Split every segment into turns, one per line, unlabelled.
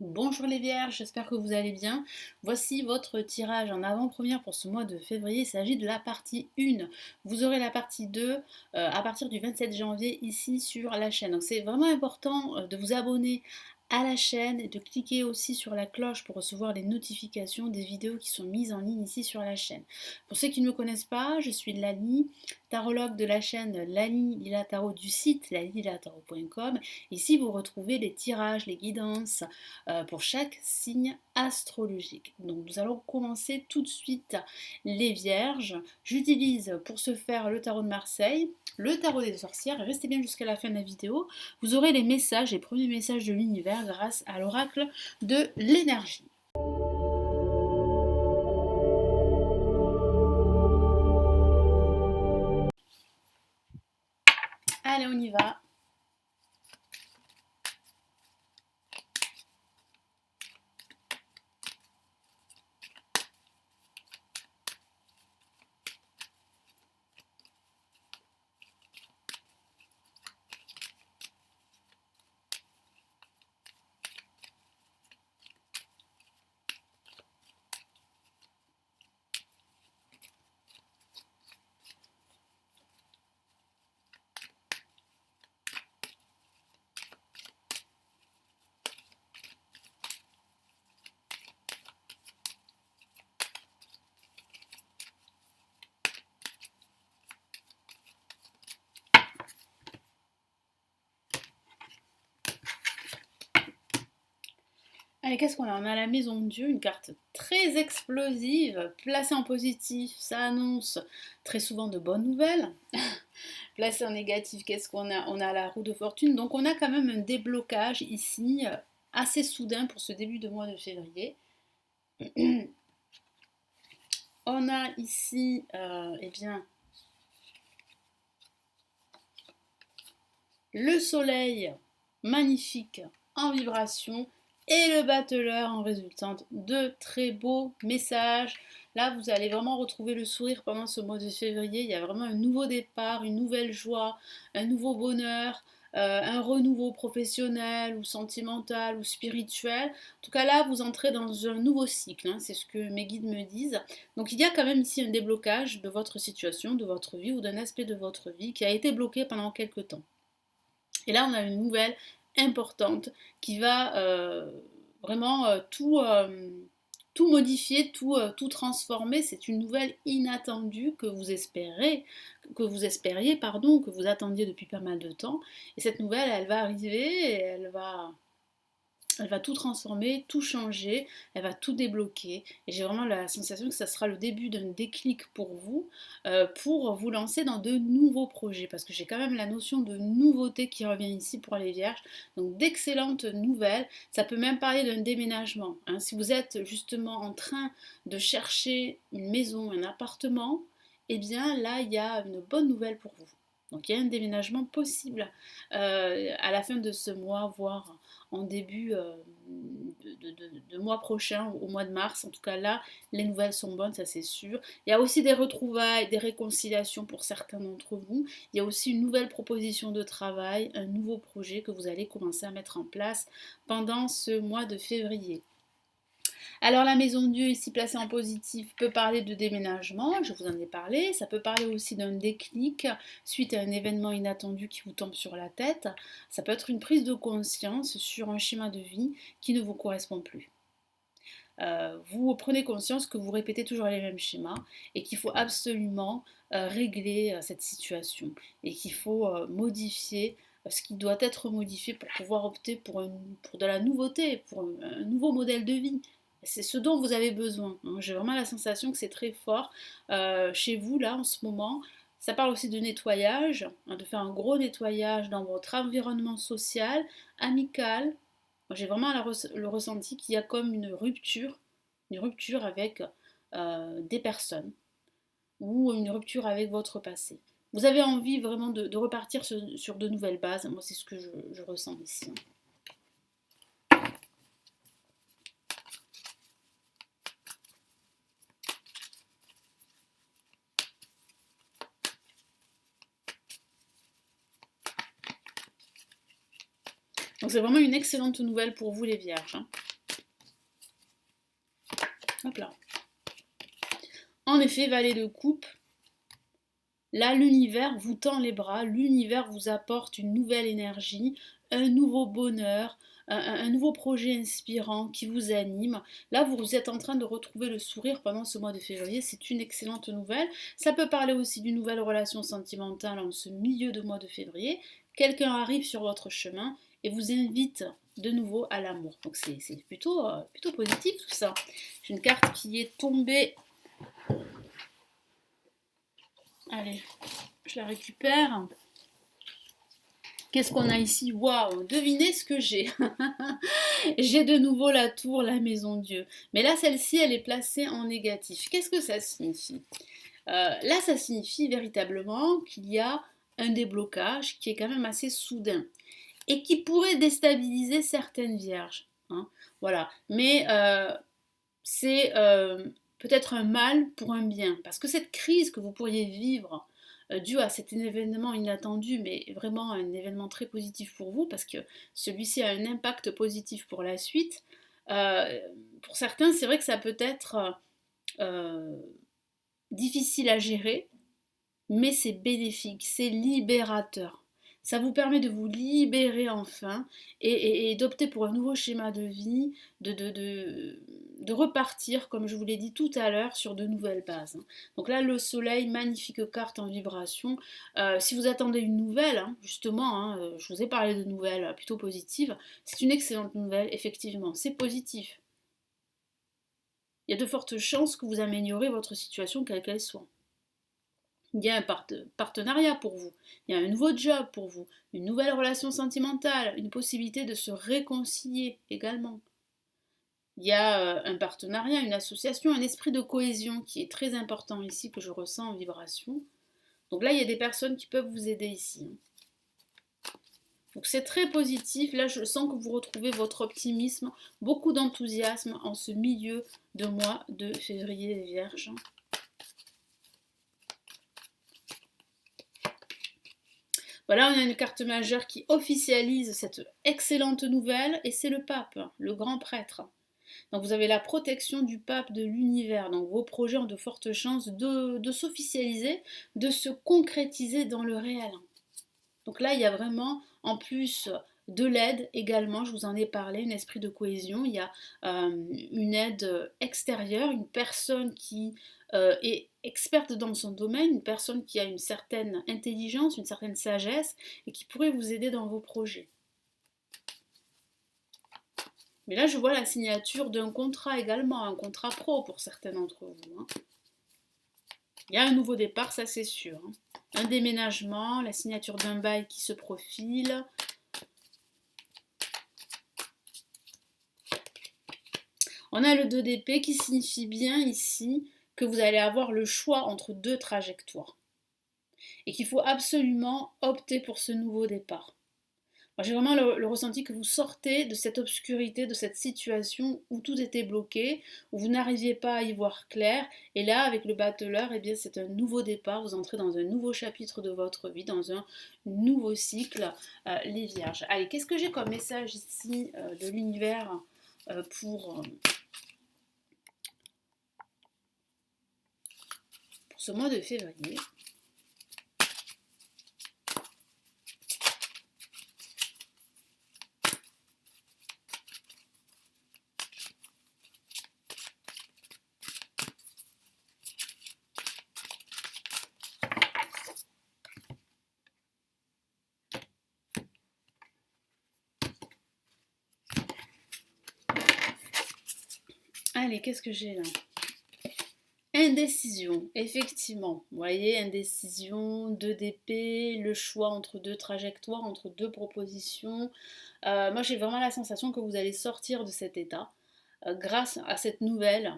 Bonjour les vierges, j'espère que vous allez bien. Voici votre tirage en avant-première pour ce mois de février. Il s'agit de la partie 1. Vous aurez la partie 2 à partir du 27 janvier ici sur la chaîne. Donc c'est vraiment important de vous abonner à la chaîne et de cliquer aussi sur la cloche pour recevoir les notifications des vidéos qui sont mises en ligne ici sur la chaîne. Pour ceux qui ne me connaissent pas, je suis Lali, tarologue de la chaîne Lali Lila Tarot du site lalilatarot.com. Ici vous retrouvez les tirages, les guidances pour chaque signe astrologique. Donc nous allons commencer tout de suite les vierges. J'utilise pour ce faire le tarot de Marseille, le tarot des sorcières. Restez bien jusqu'à la fin de la vidéo. Vous aurez les messages, les premiers messages de l'univers grâce à l'oracle de l'énergie. Allez, on y va. Allez, qu'est-ce qu'on a? On a la maison de Dieu, une carte très explosive, placée en positif, ça annonce très souvent de bonnes nouvelles. Placée en négatif, qu'est-ce qu'on a? On a la roue de fortune, donc on a quand même un déblocage ici, assez soudain pour ce début de mois de février. On a ici, eh bien, le soleil magnifique en vibration et le battleur en résultante de très beaux messages. Là, vous allez vraiment retrouver le sourire pendant ce mois de février. Il y a vraiment un nouveau départ, une nouvelle joie, un nouveau bonheur, un renouveau professionnel ou sentimental ou spirituel. En tout cas, là, vous entrez dans un nouveau cycle, hein, c'est ce que mes guides me disent. Donc, il y a quand même ici un déblocage de votre situation, de votre vie ou d'un aspect de votre vie qui a été bloqué pendant quelque temps. Et là, on a une nouvelle importante qui va vraiment tout modifier, tout transformer. C'est une nouvelle inattendue que vous espériez, pardon, que vous attendiez depuis pas mal de temps. Et cette nouvelle, elle va arriver et elle va tout transformer, tout changer, elle va tout débloquer. Et j'ai vraiment la sensation que ça sera le début d'un déclic pour vous lancer dans de nouveaux projets. Parce que j'ai quand même la notion de nouveauté qui revient ici pour les vierges. Donc d'excellentes nouvelles. Ça peut même parler d'un déménagement, hein. Si vous êtes justement en train de chercher une maison, un appartement, eh bien là, il y a une bonne nouvelle pour vous. Donc il y a un déménagement possible à la fin de ce mois, voire en début de mois prochain, au mois de mars. En tout cas là, les nouvelles sont bonnes, ça c'est sûr. Il y a aussi des retrouvailles, des réconciliations pour certains d'entre vous. Il y a aussi une nouvelle proposition de travail, un nouveau projet que vous allez commencer à mettre en place pendant ce mois de février. Alors la maison de Dieu ici placée en positif peut parler de déménagement, je vous en ai parlé, ça peut parler aussi d'un déclic suite à un événement inattendu qui vous tombe sur la tête, ça peut être une prise de conscience sur un schéma de vie qui ne vous correspond plus. Vous prenez conscience que vous répétez toujours les mêmes schémas et qu'il faut absolument régler cette situation et qu'il faut modifier ce qui doit être modifié pour pouvoir opter pour de la nouveauté, pour un nouveau modèle de vie. C'est ce dont vous avez besoin, hein. J'ai vraiment la sensation que c'est très fort chez vous là en ce moment. Ça parle aussi de nettoyage, hein, de faire un gros nettoyage dans votre environnement social, amical. Moi, j'ai vraiment le ressenti qu'il y a comme une rupture avec des personnes ou une rupture avec votre passé. Vous avez envie vraiment de repartir sur de nouvelles bases. Moi, c'est ce que je ressens ici. Donc c'est vraiment une excellente nouvelle pour vous les vierges. Hein. Hop là. En effet, valet de coupe, là l'univers vous tend les bras, l'univers vous apporte une nouvelle énergie, un nouveau bonheur, un nouveau projet inspirant qui vous anime. Là, vous êtes en train de retrouver le sourire pendant ce mois de février. C'est une excellente nouvelle. Ça peut parler aussi d'une nouvelle relation sentimentale en ce milieu de mois de février. Quelqu'un arrive sur votre chemin et vous invite de nouveau à l'amour. Donc c'est plutôt positif tout ça. J'ai une carte qui est tombée. Allez, je la récupère. Qu'est-ce qu'on a ici? Waouh, devinez ce que j'ai. J'ai de nouveau la tour, la maison Dieu. Mais là, celle-ci, elle est placée en négatif. Qu'est-ce que ça signifie? Là, ça signifie véritablement qu'il y a un déblocage qui est quand même assez soudain et qui pourrait déstabiliser certaines vierges. Hein, voilà. Mais c'est peut-être un mal pour un bien. Parce que cette crise que vous pourriez vivre dû à cet événement inattendu, mais vraiment un événement très positif pour vous, parce que celui-ci a un impact positif pour la suite, pour certains, c'est vrai que ça peut être difficile à gérer, mais c'est bénéfique, c'est libérateur. Ça vous permet de vous libérer enfin et d'opter pour un nouveau schéma de vie, de repartir, comme je vous l'ai dit tout à l'heure, sur de nouvelles bases. Donc là, le soleil, magnifique carte en vibration. Si vous attendez une nouvelle, justement, je vous ai parlé de nouvelles plutôt positives, c'est une excellente nouvelle, effectivement, c'est positif. Il y a de fortes chances que vous améliorez votre situation, quelle qu'elle soit. Il y a un partenariat pour vous, il y a un nouveau job pour vous, une nouvelle relation sentimentale, une possibilité de se réconcilier également. Il y a un partenariat, une association, un esprit de cohésion qui est très important ici, que je ressens en vibration. Donc là, il y a des personnes qui peuvent vous aider ici. Donc c'est très positif, là je sens que vous retrouvez votre optimisme, beaucoup d'enthousiasme en ce milieu de mois de février les Vierges. Voilà, on a une carte majeure qui officialise cette excellente nouvelle et c'est le pape, le grand prêtre. Donc vous avez la protection du pape de l'univers, donc vos projets ont de fortes chances de s'officialiser, de se concrétiser dans le réel. Donc là, il y a vraiment, en plus de l'aide également, je vous en ai parlé, un esprit de cohésion, il y a une aide extérieure, une personne qui est experte dans son domaine, une personne qui a une certaine intelligence, une certaine sagesse et qui pourrait vous aider dans vos projets. Mais là, je vois la signature d'un contrat également, un contrat pro pour certains d'entre vous. Hein. Il y a un nouveau départ, ça c'est sûr. Hein. Un déménagement, la signature d'un bail qui se profile. On a le 2 d'épée qui signifie bien ici que vous allez avoir le choix entre deux trajectoires. Et qu'il faut absolument opter pour ce nouveau départ. J'ai vraiment le ressenti que vous sortez de cette obscurité, de cette situation où tout était bloqué, où vous n'arriviez pas à y voir clair. Et là, avec le battleur, eh bien, c'est un nouveau départ. Vous entrez dans un nouveau chapitre de votre vie, dans un nouveau cycle, les vierges. Allez, qu'est-ce que j'ai comme message ici de l'univers pour ce mois de février? Allez, qu'est-ce que j'ai là? Indécision, effectivement. Vous voyez, indécision, 2 d'épée, le choix entre deux trajectoires, entre deux propositions. Moi, j'ai vraiment la sensation que vous allez sortir de cet état grâce à cette nouvelle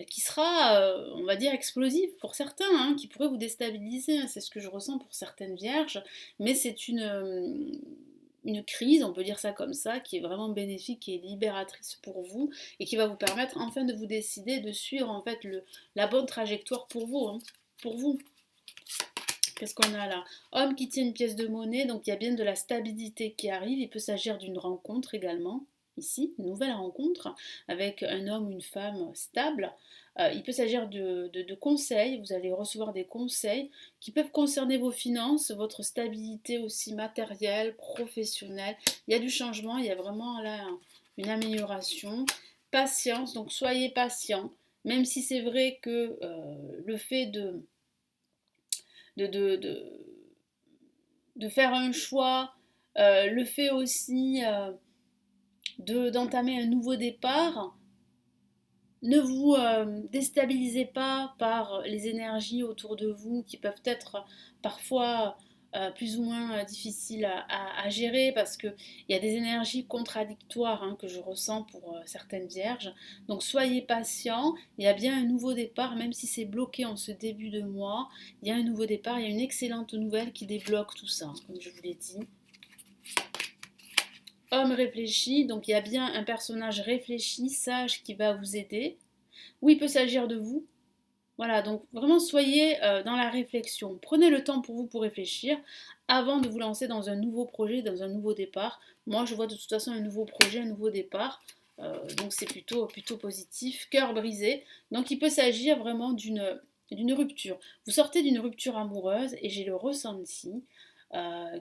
qui sera, on va dire, explosive pour certains, hein, qui pourrait vous déstabiliser. C'est ce que je ressens pour certaines vierges, mais c'est une crise, on peut dire ça comme ça, qui est vraiment bénéfique et libératrice pour vous et qui va vous permettre enfin de vous décider de suivre en fait la bonne trajectoire pour vous, hein, pour vous. Qu'est-ce qu'on a là? Homme qui tient une pièce de monnaie, donc il y a bien de la stabilité qui arrive. Il peut s'agir d'une rencontre également, ici, une nouvelle rencontre avec un homme ou une femme stable. Il peut s'agir de conseils, vous allez recevoir des conseils qui peuvent concerner vos finances, votre stabilité aussi matérielle, professionnelle. Il y a du changement, il y a vraiment là une amélioration. Patience, donc soyez patient, même si c'est vrai que le fait de, de, de, de faire un choix, le fait aussi d'entamer un nouveau départ, ne vous déstabilisez pas par les énergies autour de vous qui peuvent être parfois plus ou moins difficiles à gérer parce qu'il y a des énergies contradictoires que je ressens pour certaines vierges. Donc soyez patients, il y a bien un nouveau départ, même si c'est bloqué en ce début de mois, il y a un nouveau départ, il y a une excellente nouvelle qui débloque tout ça, comme je vous l'ai dit. Homme réfléchi, donc il y a bien un personnage réfléchi, sage qui va vous aider. Ou il peut s'agir de vous. Voilà, donc vraiment soyez dans la réflexion. Prenez le temps pour vous pour réfléchir avant de vous lancer dans un nouveau projet, dans un nouveau départ. Moi, je vois de toute façon un nouveau projet, un nouveau départ. Donc c'est plutôt positif. Cœur brisé. Donc il peut s'agir vraiment d'une rupture. Vous sortez d'une rupture amoureuse et j'ai le ressenti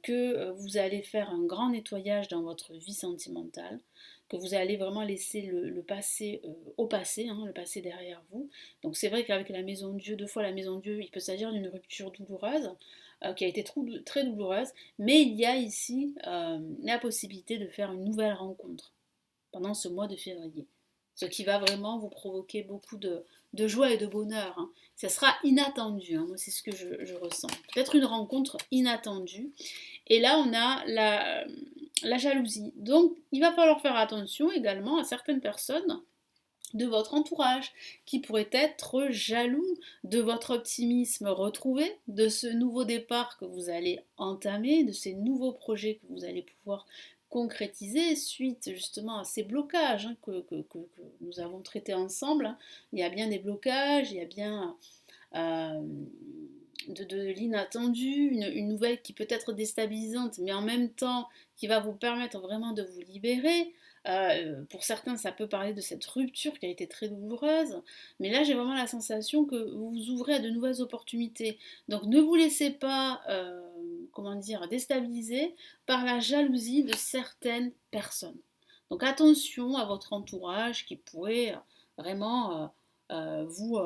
que vous allez faire un grand nettoyage dans votre vie sentimentale, que vous allez vraiment laisser le passé au passé, le passé derrière vous. Donc c'est vrai qu'avec la maison de Dieu, 2 fois la maison de Dieu, il peut s'agir d'une rupture douloureuse, qui a été très douloureuse, mais il y a ici la possibilité de faire une nouvelle rencontre pendant ce mois de février. Ce qui va vraiment vous provoquer beaucoup de joie et de bonheur. Ça sera inattendu, moi c'est ce que je ressens. Peut-être une rencontre inattendue. Et là on a la jalousie. Donc il va falloir faire attention également à certaines personnes de votre entourage qui pourraient être jaloux de votre optimisme retrouvé, de ce nouveau départ que vous allez entamer, de ces nouveaux projets que vous allez pouvoir concrétiser suite justement à ces blocages que nous avons traités ensemble. Il y a bien des blocages, il y a bien euh, de l'inattendu, une nouvelle qui peut être déstabilisante, mais en même temps qui va vous permettre vraiment de vous libérer. Pour certains, ça peut parler de cette rupture qui a été très douloureuse, mais là j'ai vraiment la sensation que vous vous ouvrez à de nouvelles opportunités. Donc ne vous laissez pas, comment dire, déstabiliser par la jalousie de certaines personnes. Donc attention à votre entourage qui pourrait vraiment vous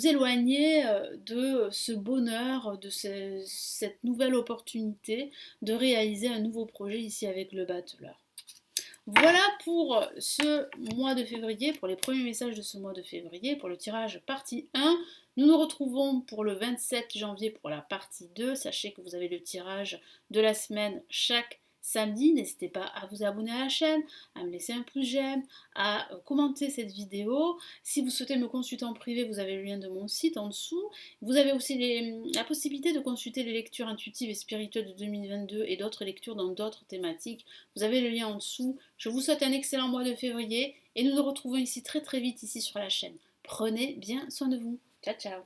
éloigner de ce bonheur, de cette nouvelle opportunité de réaliser un nouveau projet ici avec le battleur. Voilà pour ce mois de février, pour les premiers messages de ce mois de février, pour le tirage partie 1. Nous nous retrouvons pour le 27 janvier pour la partie 2. Sachez que vous avez le tirage de la semaine chaque samedi. N'hésitez pas à vous abonner à la chaîne, à me laisser un pouce j'aime, à commenter cette vidéo. Si vous souhaitez me consulter en privé, vous avez le lien de mon site en dessous. Vous avez aussi la possibilité de consulter les lectures intuitives et spirituelles de 2022 et d'autres lectures dans d'autres thématiques. Vous avez le lien en dessous. Je vous souhaite un excellent mois de février et nous nous retrouvons ici très vite ici sur la chaîne. Prenez bien soin de vous. Ciao ciao.